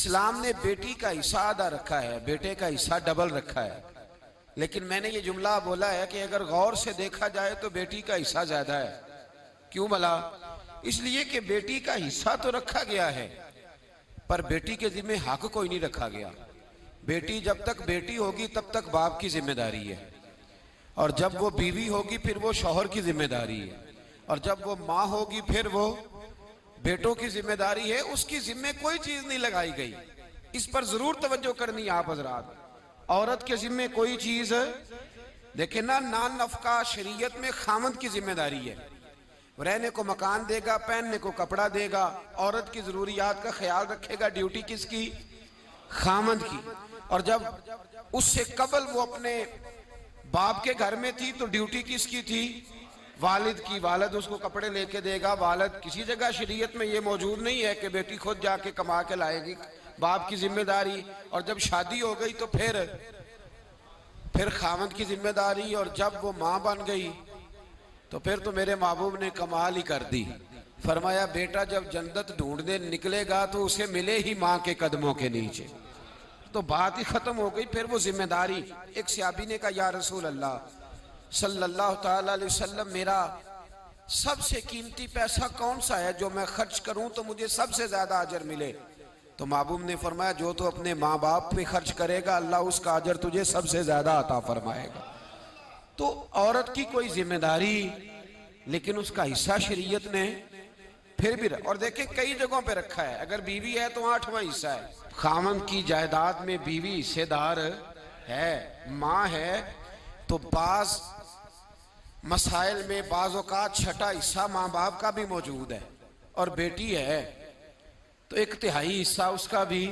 इस्लाम ने बेटी का हिस्सा आधा रखा है, बेटे का हिस्सा डबल रखा है। लेकिन मैंने ये जुमला बोला है कि अगर गौर से देखा जाए तो बेटी का हिस्सा ज्यादा है। क्यों भला? इसलिए कि बेटी का हिस्सा तो रखा गया है, पर बेटी के जिम्मे हक कोई नहीं रखा गया। बेटी जब तक बेटी होगी तब तक बाप की जिम्मेदारी है, और जब वो बीवी होगी फिर वो शौहर की जिम्मेदारी है, और जब वो माँ होगी फिर वो बेटों की जिम्मेदारी है। उसकी जिम्मे कोई चीज नहीं लगाई गई। इस पर जरूर तवज्जो करनी है आप हजरात। औरत के जिम्मे कोई चीज देखे ना, नान नफका शरीयत में खामद की जिम्मेदारी है। रहने को मकान देगा, पहनने को कपड़ा देगा, औरत की जरूरियात का ख्याल रखेगा। ड्यूटी किसकी? खामद की। और जब उससे कबल वो अपने बाप के घर में थी तो ड्यूटी किसकी थी? वालिद की। वालिद उसको कपड़े लेके देगा। वालिद किसी जगह शरीयत में ये मौजूद नहीं है कि बेटी खुद जाके कमा के लाएगी, बाप की जिम्मेदारी। और जब शादी हो गई तो फिर खामद की जिम्मेदारी। और जब वो माँ बन गई तो फिर तो मेरे महबूब ने कमाल ही कर दी। फरमाया बेटा जब जन्नत ढूंढने निकलेगा तो उसे मिले ही माँ के कदमों के नीचे। तो बात ही खत्म हो गई। फिर वो जिम्मेदारी। एक सहाबी ने कहा या रसूल अल्लाह सल्लल्लाहु तआला अलैहि वसल्लम, मेरा सबसे कीमती पैसा कौन सा है जो मैं खर्च करूं तो मुझे सबसे ज्यादा अजर मिले? तो महबूब ने फरमाया जो तो अपने माँ बाप पे खर्च करेगा अल्लाह उसका अजर तुझे सबसे ज्यादा अता फरमाएगा। तो औरत की कोई जिम्मेदारी, लेकिन उसका हिस्सा शरीयत ने फिर भी और देखे कई जगहों पे रखा है। अगर बीवी है तो 8वां हिस्सा है। खामन की जायदाद में बीवी हिस्सेदार है, माँ है, तो बाज मसाइल में बाज औकात छठा हिस्सा माँ बाप का भी मौजूद है। और बेटी है तो 1/3 हिस्सा उसका भी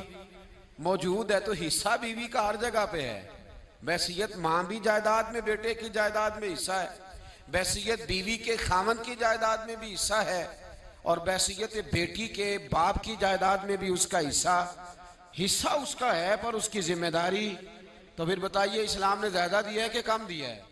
मौजूद है। तो हिस्सा बीवी का हर जगह पे है। वसीयत माँ भी जायदाद में बेटे की जायदाद में हिस्सा है, वसीयत बीवी के खामन की जायदाद में भी हिस्सा है, और वसीयत बेटी के बाप की जायदाद में भी उसका हिस्सा उसका है, पर उसकी जिम्मेदारी। तो फिर बताइए इस्लाम ने ज्यादा दिया है कि कम दिया है?